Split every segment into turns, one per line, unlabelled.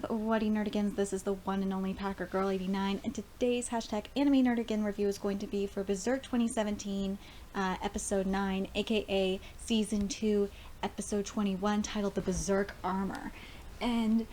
up, Whatty Nerdigans? This is the one and only Packer Girl 89, and today's hashtag Anime Nerdigan review is going to be for Berserk 2017, Episode 9, aka Season 2, Episode 21, titled The Berserk Armor. And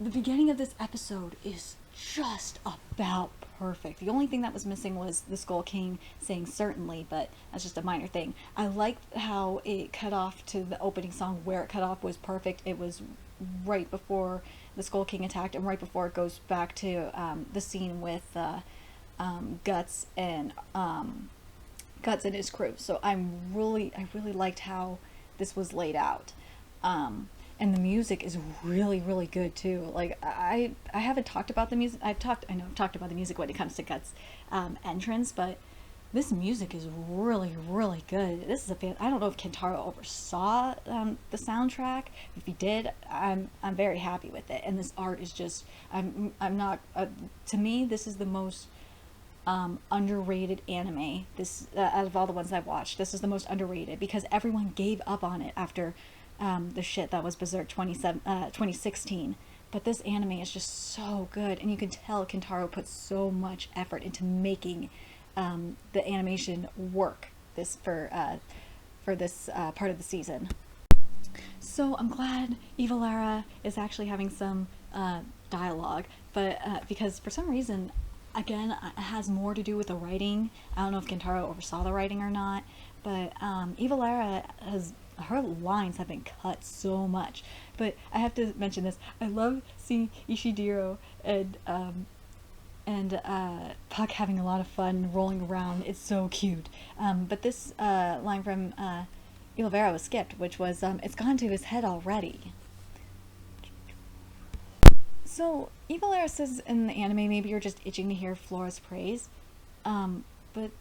the beginning of this episode is just about perfect. The only thing that was missing was the Skull King saying certainly, but that's just a minor thing. I liked how it cut off to the opening song. Where it cut off was perfect. It was right before the Skull King attacked and right before it goes back to the scene with Guts and his crew. So I really liked how this was laid out. And the music is really good too. Like I haven't talked about the music. I've talked about the music when it comes to Guts' entrance, but this music is really good. This is I don't know if Kentaro oversaw the soundtrack. If he did, I'm very happy with it. And this art is just I'm not to me this is the most underrated anime. This out of all the ones I've watched, this is the most underrated because everyone gave up on it after the shit that was Berserk 2016. But this anime is just so good, and you can tell Kentaro put so much effort into making the animation work for this part of the season. So I'm glad Eva Lara is actually having some dialogue, but because for some reason, again, it has more to do with the writing. I don't know if Kentaro oversaw the writing or not, but Eva Lara her lines have been cut so much. But I have to mention this. I love seeing Ishidiro and Puck having a lot of fun rolling around. It's so cute. But this line from Eva Lara was skipped, which was, it's gone to his head already. So, Eva Lara says in the anime, maybe you're just itching to hear Flora's praise. But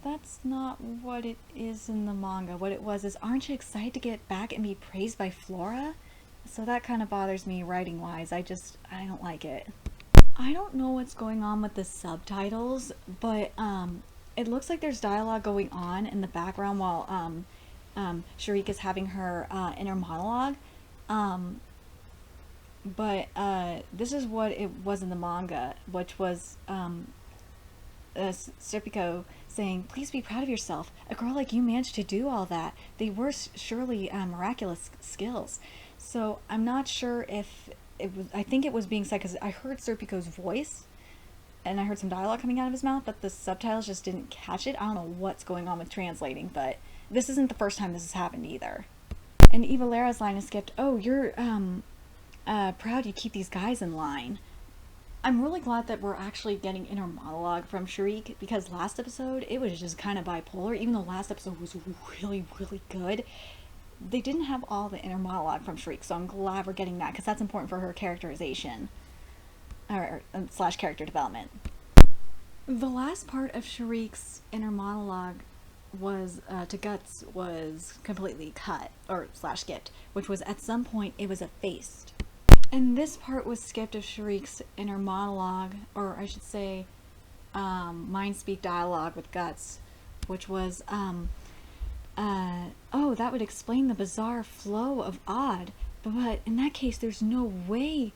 that's not what it is in the manga. What it was is, aren't you excited to get back and be praised by Flora? So that kind of bothers me writing-wise. I don't like it. I don't know what's going on with the subtitles, but it looks like there's dialogue going on in the background while Shariq is having her inner monologue. But this is what it was in the manga, which was Serpico saying, "Please be proud of yourself. A girl like you managed to do all that. They were surely miraculous skills." So I'm not sure if it was. I think it was being said because I heard Serpico's voice, and I heard some dialogue coming out of his mouth, but the subtitles just didn't catch it. I don't know what's going on with translating, but this isn't the first time this has happened either. And Eva Lara's line is skipped. "Oh, you're proud you keep these guys in line." I'm really glad that we're actually getting inner monologue from Shariq, because last episode it was just kind of bipolar. Even though last episode was really good, they didn't have all the inner monologue from Shariq, so I'm glad we're getting that because that's important for her characterization or / character development. The last part of Shariq's inner monologue was to Guts was completely cut or / skipped, which was at some point it was effaced. And this part was skipped of Shariq's inner monologue, or I should say, mind speak dialogue with Guts, which was, oh, that would explain the bizarre flow of Odd, but in that case, there's no way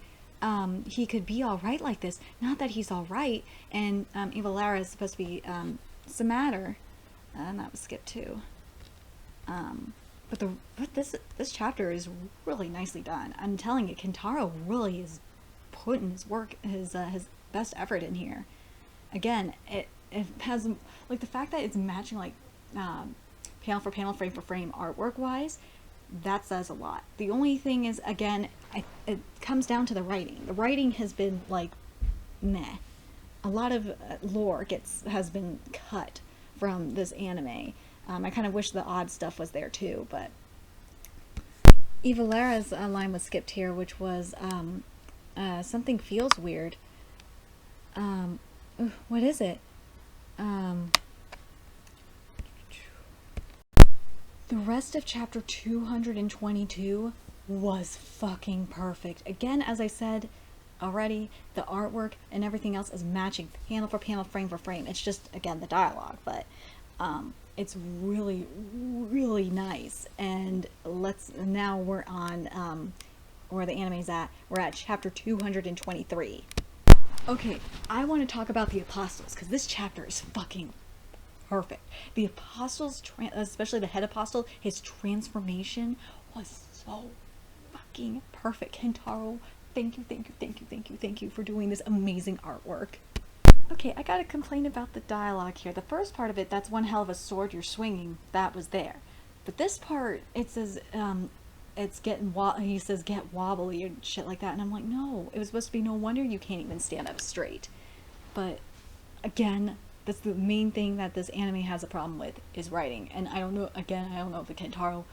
he could be alright like this. Not that he's alright, and Eva Lara is supposed to be Samatter, and that was skipped too. But this chapter is really nicely done. I'm telling you, Kentaro really is putting his work, his best effort in here. Again, it has like the fact that it's matching like panel for panel, frame for frame, artwork wise. That says a lot. The only thing is, again, it comes down to the writing. The writing has been like meh. A lot of lore has been cut from this anime. I kind of wish the Odd stuff was there too, but Eva Lara's line was skipped here, which was something feels weird. What is it? The rest of chapter 222 was fucking perfect. Again, as I said already, the artwork and everything else is matching panel for panel, frame for frame. It's just, again, the dialogue, but it's really nice. And now we're on where the anime's at. We're at chapter 223. Okay, I want to talk about the apostles, because this chapter is fucking perfect. The apostles, especially the head apostle, his transformation was so fucking perfect. Kentaro, thank you for doing this amazing artwork. Okay, I gotta complain about the dialogue here. The first part of it, that's one hell of a sword you're swinging, that was there. But this part, it says, it's getting, he says get wobbly and shit like that, and I'm like, no, it was supposed to be no wonder you can't even stand up straight. But, again, that's the main thing that this anime has a problem with, is writing. And I don't know, again, I don't know if the Kentaro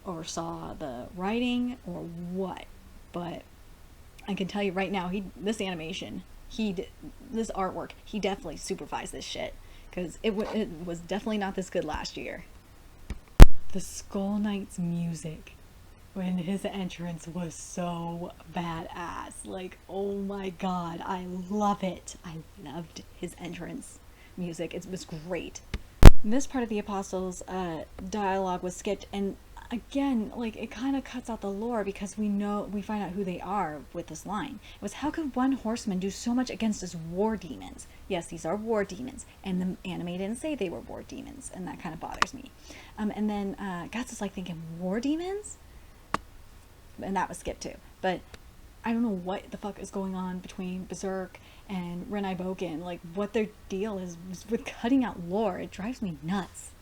oversaw the writing or what, but I can tell you right now, this animation, this artwork, he definitely supervised this shit, because it was definitely not this good last year. The Skull Knight's music when his entrance was so badass, like, oh my god, I love it. I loved his entrance music. It was great. This part of the apostles dialogue was skipped, and again, like, it kind of cuts out the lore, because we find out who they are with this line. It was, how could one horseman do so much against his war demons? Yes, these are war demons, and the anime didn't say they were war demons, and that kind of bothers me. And then Guts is like thinking, war demons? And that was skipped too. But I don't know what the fuck is going on between Berserk and Renai Boken, like what their deal is with cutting out lore. It drives me nuts.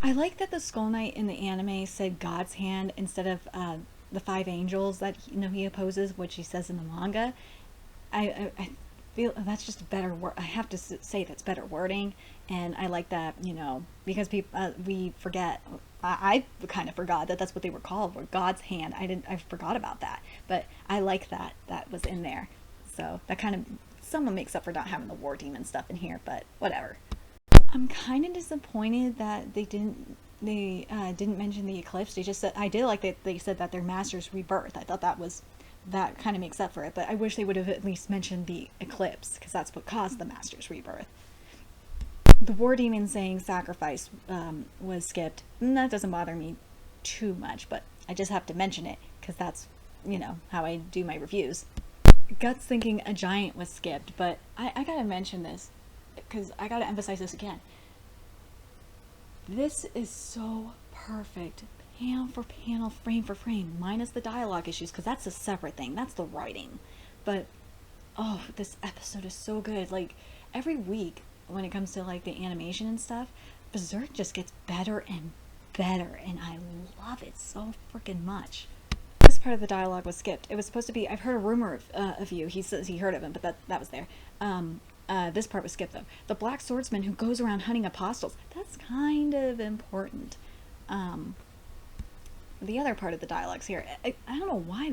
I like that the Skull Knight in the anime said God's hand instead of the 5 angels that he opposes, which he says in the manga. I feel that's just a better word. I have to say that's better wording, and I like that, because we forget. I kind of forgot that that's what they were called, were God's hand. I forgot about that, but I like that was in there. So that kind of somewhat makes up for not having the war demon stuff in here, but whatever. I'm kind of disappointed that they didn't mention the eclipse. They just said, I did like that they said that their master's rebirth. I thought that kind of makes up for it, but I wish they would have at least mentioned the eclipse, because that's what caused the master's rebirth. The war demon saying sacrifice was skipped, and that doesn't bother me too much, but I just have to mention it, because that's, how I do my reviews. Guts thinking a giant was skipped, but I gotta mention this, because I gotta emphasize this again. This is so perfect, panel for panel, frame for frame, minus the dialogue issues, because that's a separate thing. That's the writing. But, oh, this episode is so good. Like, every week, when it comes to, like, the animation and stuff, Berserk just gets better and better, and I love it so freaking much. This part of the dialogue was skipped. It was supposed to be, I've heard a rumor of you. He says he heard of him, but that was there. This part was skipped, though. The black swordsman who goes around hunting apostles. That's kind of important. The other part of the dialogues here, I don't know why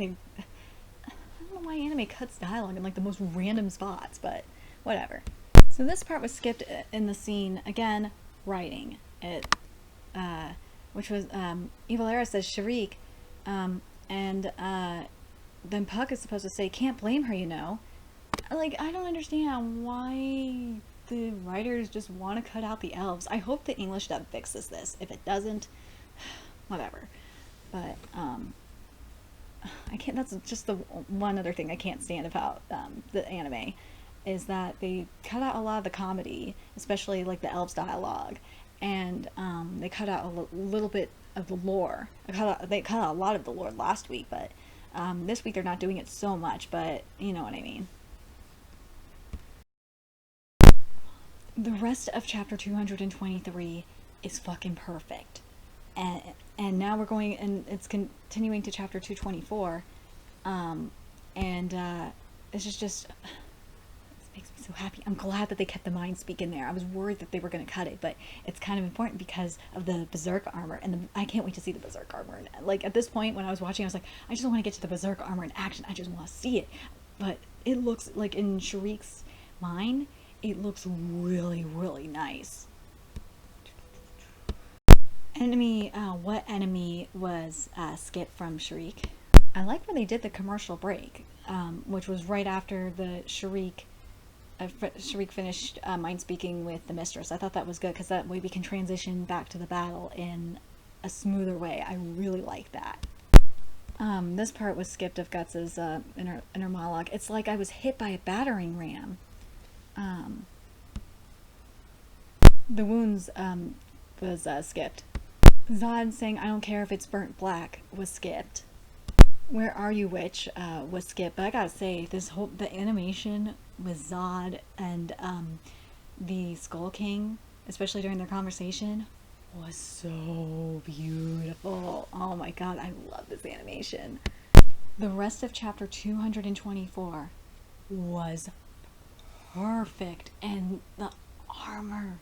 anime cuts dialogue in, like, the most random spots, but whatever. So this part was skipped in the scene. Again, writing. Which was, Evil Era says Sharik, and then Puck is supposed to say, can't blame her, Like, I don't understand why the writers just want to cut out the elves. I hope the English dub fixes this. If it doesn't, whatever. But, I can't, that's just the one other thing I can't stand about the anime, is that they cut out a lot of the comedy, especially, like, the elves dialogue, and they cut out a little bit of the lore. They cut out a lot of the lore last week, but this week they're not doing it so much, but you know what I mean. The rest of chapter 223 is fucking perfect. And now we're going, and it's continuing to chapter 224, it's just it makes me so happy. I'm glad that they kept the mind speak in there. I was worried that they were going to cut it, but it's kind of important because of the Berserk armor, and I can't wait to see the Berserk armor. Like, at this point, when I was watching, I was like, I just want to get to the Berserk armor in action. I just want to see it. But it looks like, in Sharik's mind, it looks really, really nice. What enemy was skipped from Sharik? I like when they did the commercial break, which was right after the Sharik finished mind speaking with the mistress. I thought that was good, because that way we can transition back to the battle in a smoother way. I really like that. This part was skipped of Guts's inner monologue. It's like I was hit by a battering ram. The wounds was skipped. Zod saying I don't care if it's burnt black was skipped. Where are you, witch? Was skipped. But I gotta say, the animation with Zod and the Skull King, especially during their conversation, was so beautiful. Oh my god, I love this animation. The rest of chapter 224 was perfect, and the armor,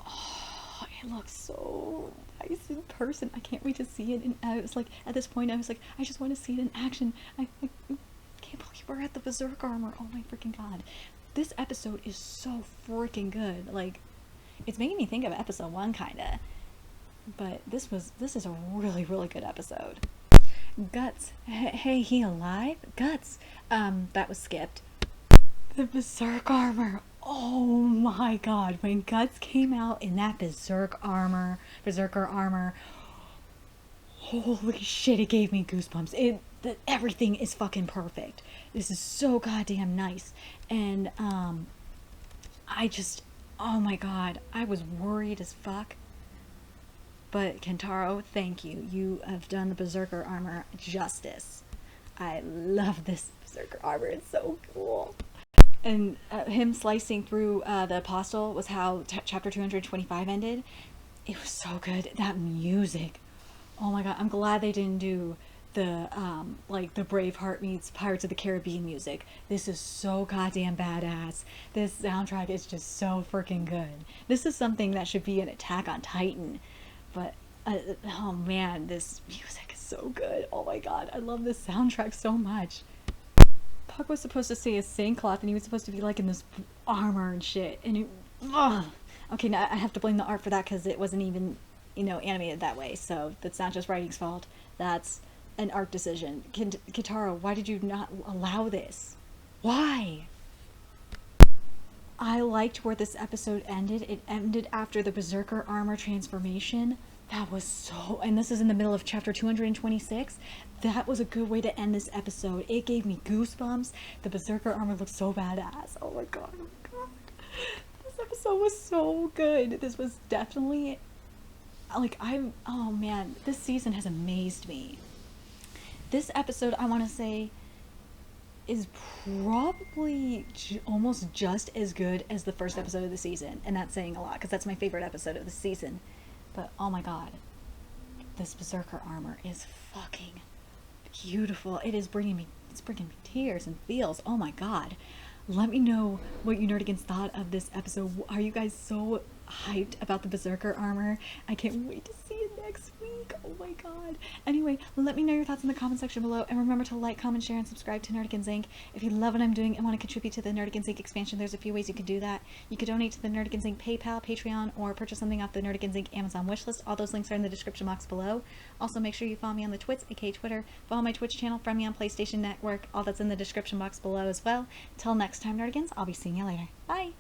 oh, it looks so nice in person. I can't wait to see it. And I was like, at this point, I was like, I just want to see it in action. I can't believe we're at the Berserk armor. Oh my freaking god. This episode is so freaking good. Like, it's making me think of episode 1 kinda, but this is a really, really good episode. Guts, hey, he alive? Guts, that was skipped. The Berserk armor, oh my god, when Guts came out in that Berserker armor, holy shit, it gave me goosebumps. Everything is fucking perfect. This is so goddamn nice. And oh my god, I was worried as fuck. But Kentaro, thank you. You have done the Berserker armor justice. I love this Berserker armor. It's so cool. And him slicing through the Apostle was how chapter 225 ended. It was so good. That music. Oh my god, I'm glad they didn't do the the Braveheart meets Pirates of the Caribbean music. This is so goddamn badass. This soundtrack is just so freaking good. This is something that should be an Attack on Titan. But oh man, this music is so good. Oh my god, I love this soundtrack so much. Puck was supposed to say a sandcloth, and he was supposed to be like in this armor and shit. And okay, now I have to blame the art for that because it wasn't even, animated that way. So that's not just writing's fault. That's an art decision. Kentaro, why did you not allow this? Why? I liked where this episode ended. It ended after the Berserker armor transformation. That was so... And this is in the middle of chapter 226. That was a good way to end this episode. It gave me goosebumps. The Berserker armor looked so badass. Oh my god, oh my god. This episode was so good. This was definitely... oh man, this season has amazed me. This episode, I want to say, is probably almost just as good as the first episode of the season. And that's saying a lot, because that's my favorite episode of the season. But, oh my god, this Berserker armor is fucking beautiful. It's bringing me tears and feels. Oh my god. Let me know what you nerdigans thought of this episode. Are you guys so hyped about the Berserker armor? I can't wait to see it next week. Oh my god. Anyway, let me know your thoughts in the comment section below, and remember to like, comment, share, and subscribe to Nerdigans Inc. If you love what I'm doing and want to contribute to the Nerdigans Inc. expansion, there's a few ways you can do that. You could donate to the Nerdigans Inc. PayPal, Patreon, or purchase something off the Nerdigans Inc. Amazon wishlist. All those links are in the description box below. Also, make sure you follow me on the Twits, aka Twitter, follow my Twitch channel, friend me on PlayStation Network. All that's in the description box below as well. Till next time, Nerdigans, I'll be seeing you later. Bye!